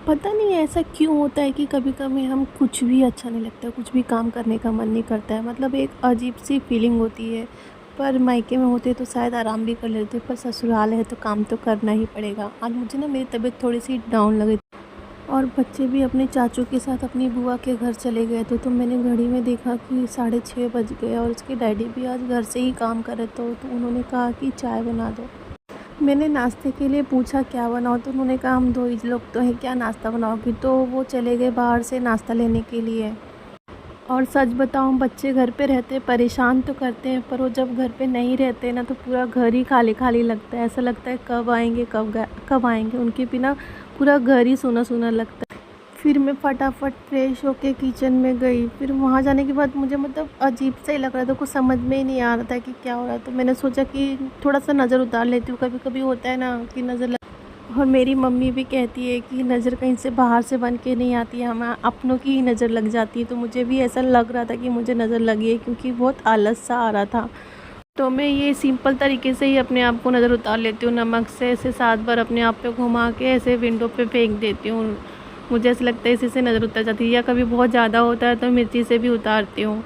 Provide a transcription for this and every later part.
पता नहीं ऐसा क्यों होता है कि कभी-कभी हम कुछ भी अच्छा नहीं लगता, कुछ भी काम करने का मन नहीं करता है। मतलब एक अजीब-सी फीलिंग होती है। पर मायके में होते तो शायद आराम भी कर लेते, पर ससुराल है तो काम तो करना ही पड़ेगा। आज मुझे ना मेरी तबीयत थोड़ी-सी डाउन लग रही थी और बच्चे भी अपने चाचू के साथ अपनी बुआ के घर चले गए थे। तो मैंने घड़ी में देखा कि 6:30 बज गए और उसके डैडी भी आज घर से ही काम कर रहे थे। तो उन्होंने कहा कि चाय बना दो। मैंने नाश्ते के लिए पूछा क्या बनाऊँ, तो उन्होंने कहा हम 2 ही लोग तो हैं, क्या नाश्ता बनाओगी? तो वो चले गए बाहर से नाश्ता लेने के लिए। और सच बताऊँ, बच्चे घर पे रहते परेशान तो करते हैं, पर वो जब घर पे नहीं रहते ना तो पूरा घर ही खाली-खाली लगता है। ऐसा लगता है कब आएँगे, कब आएँगे? उनके बिना पूरा घर ही सूना-सूना लगता है। फिर मैं फटाफट फ्रेश होके किचन में गई। फिर वहाँ जाने के बाद मुझे मतलब अजीब सा ही लग रहा था, कुछ समझ में ही नहीं आ रहा था कि क्या हो रहा है। तो मैंने सोचा कि थोड़ा-सा नज़र उतार लेती हूँ, कभी-कभी होता है ना कि नज़र लग। और मेरी मम्मी भी कहती है कि नज़र कहीं से बाहर से बन के नहीं आती है, हमें अपनों की ही नज़र लग जाती है। तो मुझे भी ऐसा लग रहा था कि मुझे नज़र लगी है, क्योंकि बहुत आलस सा आ रहा था। तो मैं ये सिंपल तरीके से ही अपने आप को नज़र उतार लेती हूँ। नमक से ऐसे 7 बार अपने आप पे घुमा के ऐसे विंडो पे फेंक देती हूँ। मुझे ऐसा लगता है इसी से नज़र उतर जाती है, या कभी बहुत ज़्यादा होता है तो मिर्ची से भी उतारती हूँ।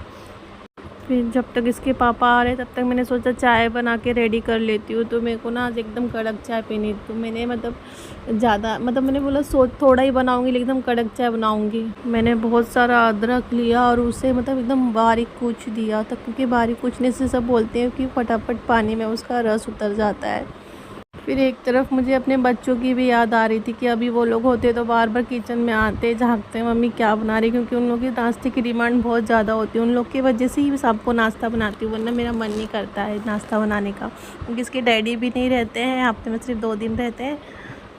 फिर जब तक इसके पापा आ रहे तब तक मैंने सोचा चाय बना के रेडी कर लेती हूँ। तो मेरे को ना आज एकदम कड़क चाय पीनी थी। तो मैंने मैंने बोला सोच थोड़ा ही बनाऊँगी, लेकिन एकदम कड़क चाय बनाऊँगी। मैंने बहुत सारा अदरक लिया और उसे मतलब एकदम बारीक कूच दिया था, क्योंकि बारीक कूचने से सब बोलते हैं कि फटाफट पानी में उसका रस उतर जाता है। फिर एक तरफ मुझे अपने बच्चों की भी याद आ रही थी कि अभी वो लोग होते तो बार बार किचन में आते झांकते मम्मी क्या बना रही, क्योंकि उन लोगों की नाश्ते की डिमांड बहुत ज़्यादा होती है। उन लोग की वजह से ही सबको नाश्ता बनाती हूँ, वरना मेरा मन नहीं करता है नाश्ता बनाने का, क्योंकि इसके डैडी भी नहीं रहते हैं, हफ्ते में सिर्फ 2 दिन रहते हैं।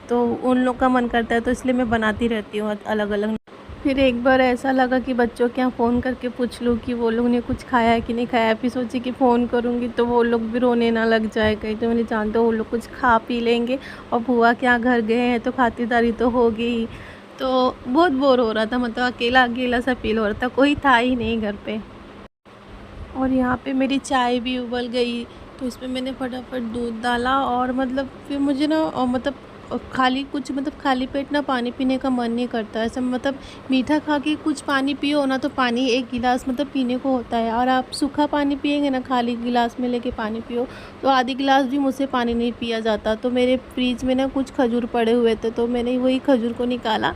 तो उन लोग का मन करता है, तो इसलिए मैं बनाती रहती हूँ अलग अलग। फिर एक बार ऐसा लगा कि बच्चों के यहाँ फ़ोन करके पूछ लूँ कि वो लोग ने कुछ खाया है कि नहीं खाया है। फिर सोची कि फ़ोन करूँगी तो वो लोग भी रोने ना लग जाए कहीं, तो मैंने जानते वो लोग कुछ खा पी लेंगे। और बुआ के यहाँ घर गए हैं तो खातिरदारी तो होगी ही। तो बहुत बोर हो रहा था, मतलब अकेला अकेला सा फील हो रहा था, कोई था ही नहीं घर पे। और यहाँ पे मेरी चाय भी उबल गई। तो इसमें मैंने फटाफट दूध डाला और मतलब फिर मुझे ना खाली पेट ना पानी पीने का मन नहीं करता। ऐसा मतलब मीठा खा के कुछ पानी पियो ना, तो पानी 1 गिलास मतलब पीने को होता है, और आप सूखा पानी पिएंगे ना, खाली गिलास में लेके पानी पियो तो आधी गिलास भी मुझसे पानी नहीं पिया जाता। तो मेरे फ्रिज में ना कुछ खजूर पड़े हुए थे, तो मैंने वही खजूर को निकाला।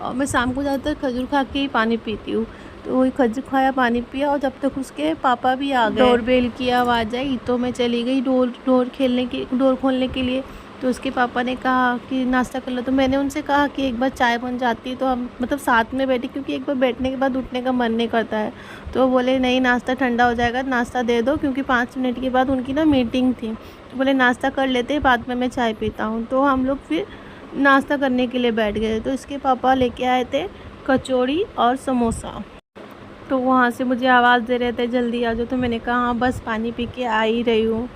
और मैं शाम को ज़्यादातर खजूर खा के ही पानी पीती हूँ। तो वही खजूर खाया, पानी पिया, और जब तक उसके पापा भी आ गए, डोरबेल की आवाज़ आई तो मैं चली गई डोर खोलने के लिए। तो उसके पापा ने कहा कि नाश्ता कर लो। तो मैंने उनसे कहा कि एक बार चाय बन जाती तो हम मतलब साथ में बैठे, क्योंकि एक बार बैठने के बाद उठने का मन नहीं करता है। तो बोले नहीं, नाश्ता ठंडा हो जाएगा, नाश्ता दे दो, क्योंकि 5 मिनट के बाद उनकी ना मीटिंग थी। तो बोले नाश्ता कर लेते हैं, बाद में मैं चाय पीता हूँ। तो हम लोग फिर नाश्ता करने के लिए बैठ गए। तो इसके पापा लेके आए थे कचौड़ी और समोसा। तो वहाँ से मुझे आवाज़ दे रहे थे जल्दी आ जाओ। तो मैंने कहा हाँ बस पानी पी के आ ही रही हूँ।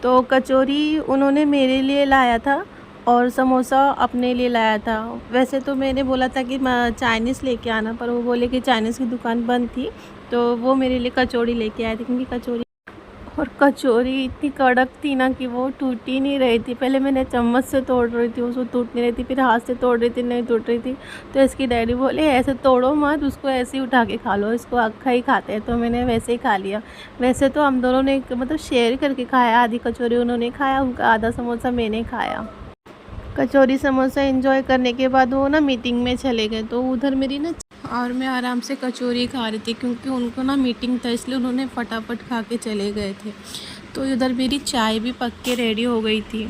तो कचौरी उन्होंने मेरे लिए लाया था और समोसा अपने लिए लाया था। वैसे तो मैंने बोला था कि चाइनीज़ लेके आना, पर वो बोले कि चाइनीज़ की दुकान बंद थी, तो वो मेरे लिए कचौड़ी लेके आए थे, क्योंकि कचौड़ी और कचौरी इतनी कड़क थी ना कि वो टूट ही नहीं रही थी। पहले मैंने चम्मच से तोड़ रही थी, उसको टूट नहीं रही थी, फिर हाथ से तोड़ रही थी, नहीं टूट रही थी। तो इसकी डैडी बोले ऐसे तोड़ो मत, उसको ऐसे ही उठा के खा लो, इसको अक्खा ही खाते हैं। तो मैंने वैसे ही खा लिया। वैसे तो हम दोनों ने मतलब शेयर करके खाया, आधी कचौरी उन्होंने खाया, उनका आधा समोसा मैंने खाया। कचौरी समोसा एंजॉय करने के बाद वो ना मीटिंग में चले गए। तो उधर मेरी ना और मैं आराम से कचौरी खा रही थी, क्योंकि उनको ना मीटिंग था, इसलिए उन्होंने फटाफट खा के चले गए थे। तो इधर मेरी चाय भी पक के रेडी हो गई थी।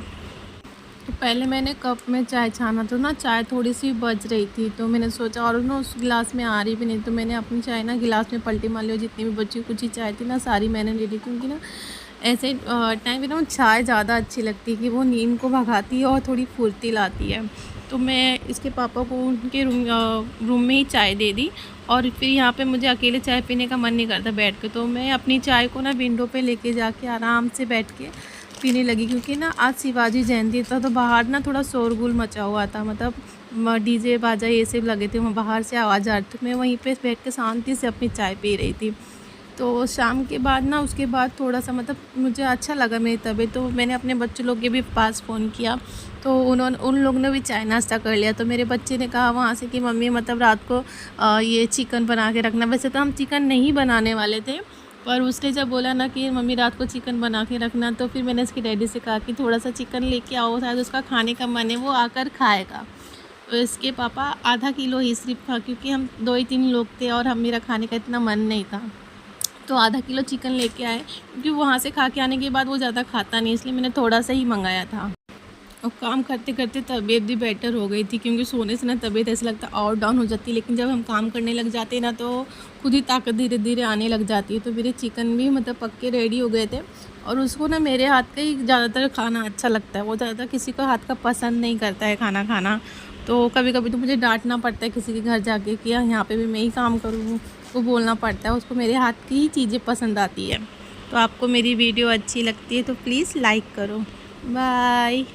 तो पहले मैंने कप में चाय छाना, तो ना चाय थोड़ी सी बच रही थी, तो मैंने सोचा, और ना उस गिलास में आ रही भी नहीं, तो मैंने अपनी चाय ना गिलास में पलटी मार ली, और जितनी भी बची कुछ ही चाय थी ना सारी मैंने ले ली। क्योंकि ना ऐसे टाइम पे ना चाय ज़्यादा अच्छी लगती है, कि वो नींद को भगाती है और थोड़ी फुर्ती लाती है। तो मैं इसके पापा को उनके रूम में ही चाय दे दी। और फिर यहाँ पे मुझे अकेले चाय पीने का मन नहीं करता बैठ के, तो मैं अपनी चाय को ना विंडो पे लेके जाके आराम से बैठ के पीने लगी। क्योंकि ना आज शिवाजी जयंती था, तो बाहर ना थोड़ा शोरगुल मचा हुआ था, मतलब डीजे बाजा ये सब लगे थे, वहाँ बाहर से आवाज़ आ रही थी। मैं वहीं पे बैठ के शांति से अपनी चाय पी रही थी। तो शाम के बाद ना उसके बाद थोड़ा-सा मतलब मुझे अच्छा लगा मेरी तबीयत, तो मैंने अपने बच्चों लोग के भी पास फ़ोन किया, तो उन लोगों ने भी चाय नाश्ता कर लिया। तो मेरे बच्चे ने कहा वहाँ से कि मम्मी मतलब रात को ये चिकन बना के रखना। वैसे तो हम चिकन नहीं बनाने वाले थे, पर उसने जब बोला ना कि मम्मी रात को चिकन बना के रखना, तो फिर मैंने उसके डैडी से कहा कि थोड़ा-सा चिकन लेके आओ, शायद उसका खाने का मन है, वो आकर खाएगा। तो इसके पापा आधा किलो ही सिर्फ़ था, क्योंकि हम 2 ही 3 लोग थे और हम मेरा खाने का इतना मन नहीं था। तो आधा किलो चिकन लेके आए, क्योंकि वहाँ से खा के आने के बाद वो ज़्यादा खाता नहीं, इसलिए मैंने थोड़ा-सा ही मँगाया था। और काम करते-करते तबीयत भी बेटर हो गई थी, क्योंकि सोने से ना तबीयत ऐसा लगता है और डाउन हो जाती है, लेकिन जब हम काम करने लग जाते हैं ना तो खुद ही ताकत धीरे-धीरे आने लग जाती है। तो मेरे चिकन भी मतलब पक के रेडी हो गए थे, और उसको ना मेरे हाथ का ही ज़्यादातर खाना अच्छा लगता है, वो ज़्यादा किसी को हाथ का पसंद नहीं करता है खाना खाना। तो कभी-कभी तो मुझे डाँटना पड़ता है किसी के घर जाके कि यहाँ पे भी मैं ही काम करूँ, वो बोलना पड़ता है, उसको मेरे हाथ की ही चीज़ें पसंद आती है। तो आपको मेरी वीडियो अच्छी लगती है तो प्लीज़ लाइक करो। बाय।